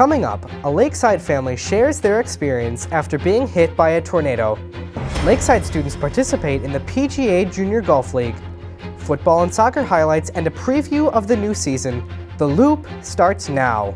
Coming up, a Lakeside family shares their experience after being hit by a tornado. Lakeside students participate in the PGA Junior Golf League. Football and soccer highlights and a preview of the new season. The Loop starts now.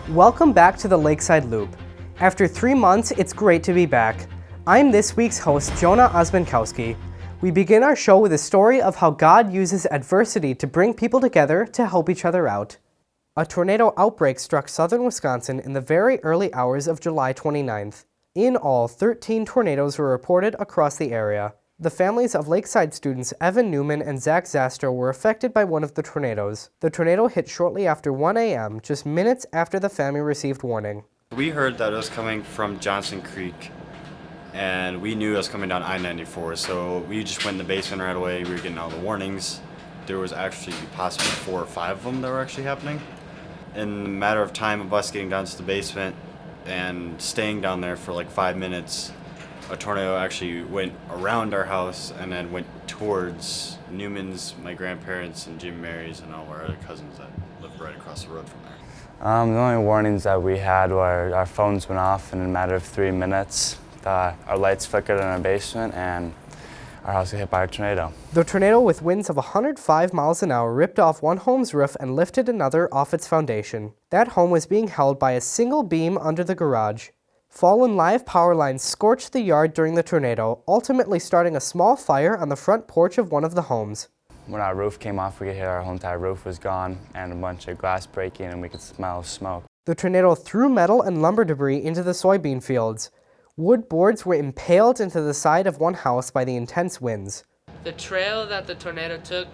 Welcome back to the Lakeside Loop. After 3 months, it's great to be back. I'm this week's host, Jonah Osmankowski. We begin our show with a story of how God uses adversity to bring people together to help each other out. A tornado outbreak struck southern Wisconsin in the very early hours of July 29th. In all, 13 tornadoes were reported across the area. The families of Lakeside students Evan Newman and Zach Zastro were affected by one of the tornadoes. The tornado hit shortly after 1 a.m., just minutes after the family received warning. We heard that it was coming from Johnson Creek, and we knew it was coming down I-94, so we just went in the basement right away. We were getting all the warnings. There was actually possibly 4 or 5 of them that were actually happening. In a matter of time of us getting down to the basement and staying down there for like 5 minutes, a tornado actually went around our house and then went towards Newman's, my grandparents, and Jim Mary's, and all our other cousins that lived right across the road from there. The only warnings that we had were our phones went off in a matter of 3 minutes. Our lights flickered in our basement, and our house got hit by a tornado. The tornado, with winds of 105 miles an hour, ripped off one home's roof and lifted another off its foundation. That home was being held by a single beam under the garage. Fallen live power lines scorched the yard during the tornado, ultimately starting a small fire on the front porch of one of the homes. When our roof came off, we could hear our whole entire roof was gone and a bunch of glass breaking, and we could smell smoke. The tornado threw metal and lumber debris into the soybean fields. Wood boards were impaled into the side of one house by the intense winds. The trail that the tornado took,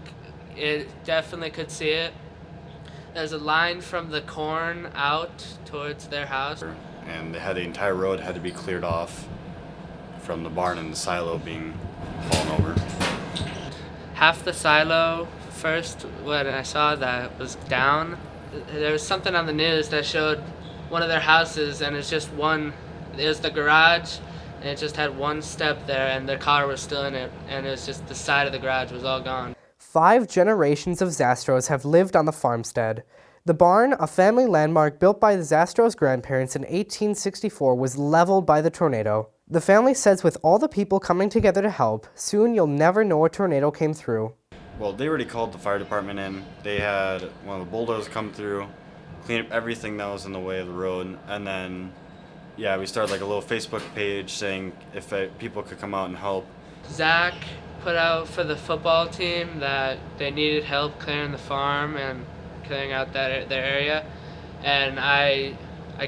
it definitely could see it. There's a line from the corn out towards their house. And the entire road had to be cleared off from the barn and the silo being fallen over. Half the silo, first when I saw that was down, there was something on the news that showed one of their houses, and it's just one. It was the garage, and it just had one step there, and the car was still in it, and it was just the side of the garage was all gone. 5 generations of Zastros have lived on the farmstead. The barn, a family landmark built by the Zastros' grandparents in 1864, was leveled by the tornado. The family says with all the people coming together to help, soon you'll never know a tornado came through. Well, they already called the fire department in. They had one of the bulldozers come through, clean up everything that was in the way of the road, and then we started like a little Facebook page saying if people could come out and help. Zach put out for the football team that they needed help clearing the farm and clearing out their area, and I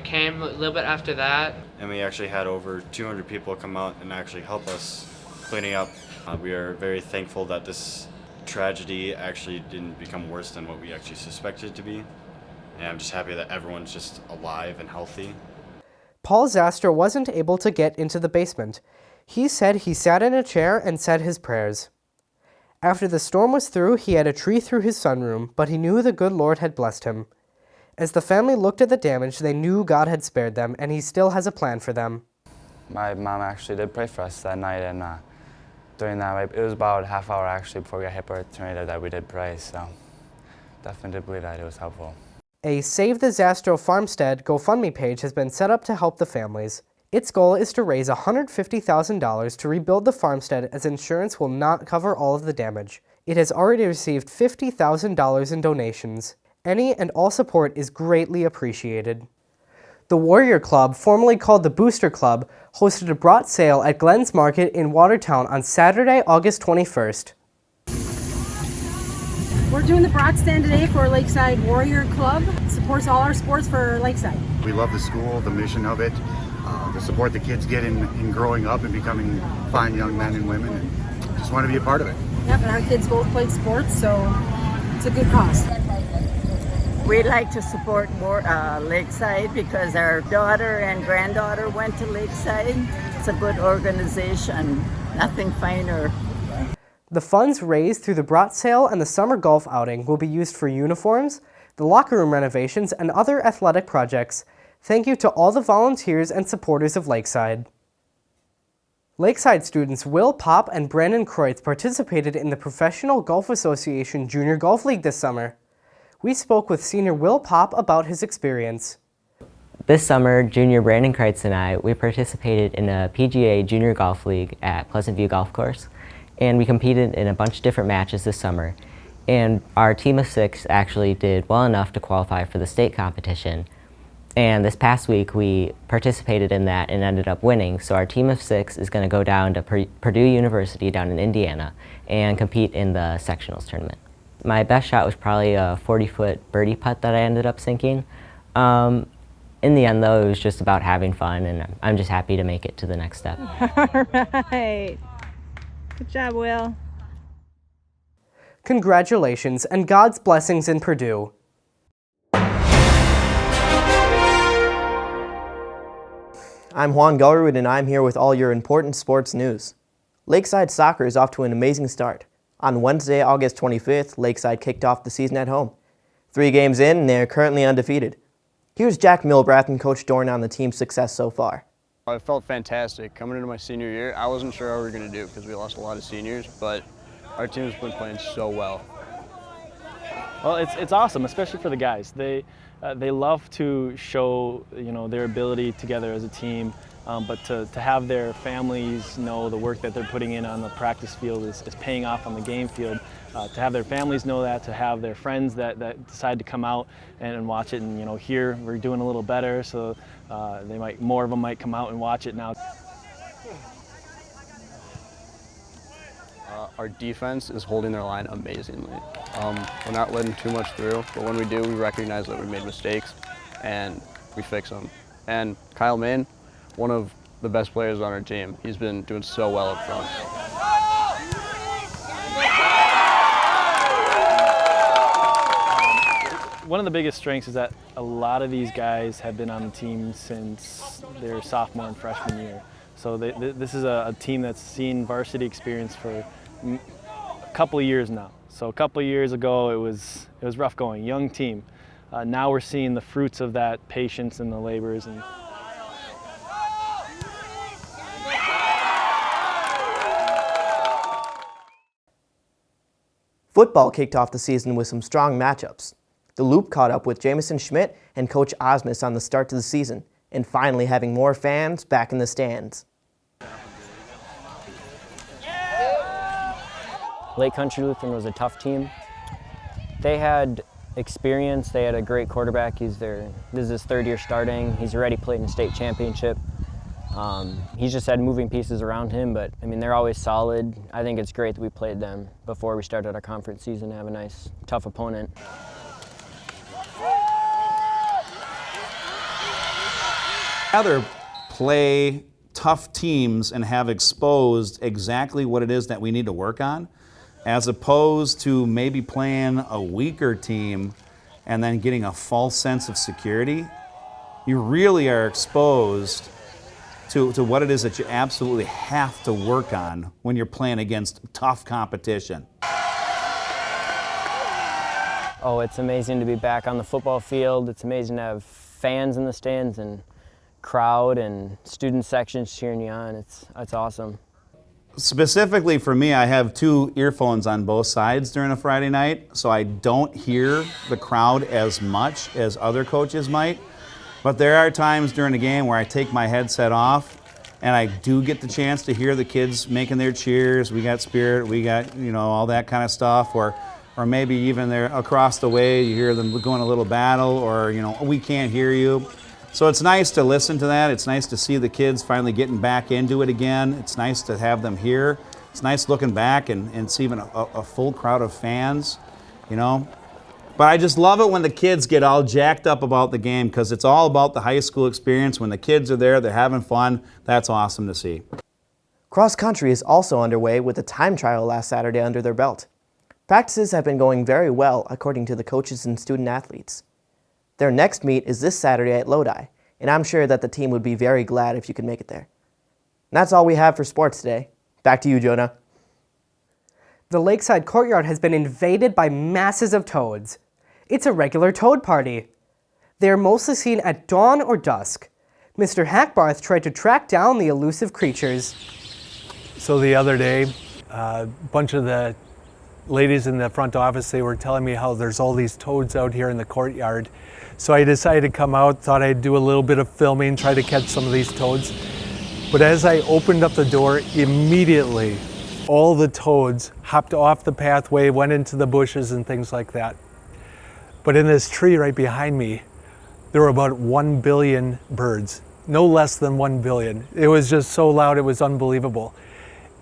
came a little bit after that. And we actually had over 200 people come out and actually help us cleaning up. We are very thankful that this tragedy actually didn't become worse than what we actually suspected it to be, and I'm just happy that everyone's just alive and healthy. Paul Zastro wasn't able to get into the basement. He said he sat in a chair and said his prayers. After the storm was through, he had a tree through his sunroom, but he knew the good Lord had blessed him. As the family looked at the damage, they knew God had spared them, and he still has a plan for them. My mom actually did pray for us that night, and during that, it was about a half hour actually before we got hit by a tornado that we did pray, so definitely did believe that it was helpful. A Save the Zastro Farmstead GoFundMe page has been set up to help the families. Its goal is to raise $150,000 to rebuild the farmstead, as insurance will not cover all of the damage. It has already received $50,000 in donations. Any and all support is greatly appreciated. The Warrior Club, formerly called the Booster Club, hosted a brat sale at Glenn's Market in Watertown on Saturday, August 21st. We're doing the brat stand today for Lakeside Warrior Club. It supports all our sports for Lakeside. We love the school, the mission of it, the support the kids get in growing up and becoming fine young men and women, and just want to be a part of it. Yep, and our kids both played sports, so it's a good cause. We like to support more Lakeside because our daughter and granddaughter went to Lakeside. It's a good organization, nothing finer. The funds raised through the brat sale and the summer golf outing will be used for uniforms, the locker room renovations, and other athletic projects. Thank you to all the volunteers and supporters of Lakeside. Lakeside students Will Pop and Brandon Kreutz participated in the Professional Golf Association Junior Golf League this summer. We spoke with senior Will Pop about his experience. This summer, junior Brandon Kreutz and I, we participated in a PGA Junior Golf League at Pleasant View Golf Course, and we competed in a bunch of different matches this summer. And our team of 6 actually did well enough to qualify for the state competition. And this past week, we participated in that and ended up winning. So our team of 6 is going to go down to Purdue University down in Indiana and compete in the sectionals tournament. My best shot was probably a 40-foot birdie putt that I ended up sinking. In the end, though, it was just about having fun, and I'm just happy to make it to the next step. All right. Good job, Will. Congratulations and God's blessings in Purdue. I'm Juan Gullerwood, and I'm here with all your important sports news. Lakeside soccer is off to an amazing start. On Wednesday, August 25th, Lakeside kicked off the season at home. 3 games in, and they are currently undefeated. Here's Jack Milbrath and Coach Dorn on the team's success so far. I felt fantastic. Coming into my senior year, I wasn't sure how we were going to do because we lost a lot of seniors, but our team's been playing so well. Well, it's awesome, especially for the guys. They love to show their ability together as a team, but to have their families know the work that they're putting in on the practice field is paying off on the game field. To have their families know that, to have their friends that decide to come out and watch it, and here we're doing a little better, so more of them might come out and watch it now. Our defense is holding their line amazingly. We're not letting too much through, but when we do, we recognize that we made mistakes and we fix them. And Kyle Main, one of the best players on our team, he's been doing so well up front. One of the biggest strengths is that a lot of these guys have been on the team since their sophomore and freshman year. So this is a team that's seen varsity experience for a couple of years now. So a couple of years ago, it was rough going, young team. Now we're seeing the fruits of that patience and the labors. Football kicked off the season with some strong matchups. The Loop caught up with Jamison Schmidt and Coach Osmus on the start to the season, and finally having more fans back in the stands. Lake Country Lutheran was a tough team. They had experience, they had a great quarterback. This is his 3rd year starting. He's already played in a state championship. He's just had moving pieces around him, but I mean, they're always solid. I think it's great that we played them before we started our conference season to have a nice, tough opponent. Rather play tough teams and have exposed exactly what it is that we need to work on, as opposed to maybe playing a weaker team and then getting a false sense of security. You really are exposed to what it is that you absolutely have to work on when you're playing against tough competition. Oh, it's amazing to be back on the football field. It's amazing to have fans in the stands and crowd and student sections cheering you on. It's awesome. Specifically for me, I have 2 earphones on both sides during a Friday night, so I don't hear the crowd as much as other coaches might. But there are times during the game where I take my headset off and I do get the chance to hear the kids making their cheers. We got spirit, we got, all that kind of stuff, or maybe even they're across the way, you hear them going a little battle, or we can't hear you. So it's nice to listen to that. It's nice to see the kids finally getting back into it again. It's nice to have them here. It's nice looking back and see even a full crowd of fans, But I just love it when the kids get all jacked up about the game, because it's all about the high school experience. When the kids are there, they're having fun. That's awesome to see. Cross country is also underway with a time trial last Saturday under their belt. Practices have been going very well, according to the coaches and student athletes. Their next meet is this Saturday at Lodi, and I'm sure that the team would be very glad if you could make it there. And that's all we have for sports today. Back to you, Jonah. The Lakeside courtyard has been invaded by masses of toads. It's a regular toad party. They are mostly seen at dawn or dusk. Mr. Hackbarth tried to track down the elusive creatures. So the other day, a bunch of the ladies in the front office, they were telling me how there's all these toads out here in the courtyard. So I decided to come out, thought I'd do a little bit of filming, try to catch some of these toads. But as I opened up the door, immediately all the toads hopped off the pathway, went into the bushes and things like that. But in this tree right behind me, there were about 1 billion birds, no less than 1 billion. It was just so loud, it was unbelievable.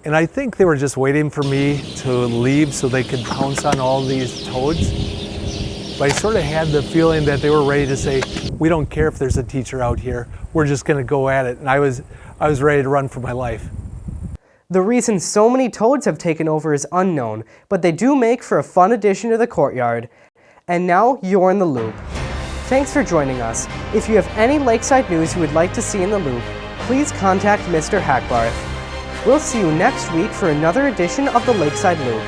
And I think they were just waiting for me to leave so they could pounce on all these toads. But I sort of had the feeling that they were ready to say, we don't care if there's a teacher out here, we're just gonna go at it. And I was ready to run for my life. The reason so many toads have taken over is unknown, but they do make for a fun addition to the courtyard. And now you're in the loop. Thanks for joining us. If you have any Lakeside news you would like to see in the loop, please contact Mr. Hackbarth. We'll see you next week for another edition of the Lakeside Loop.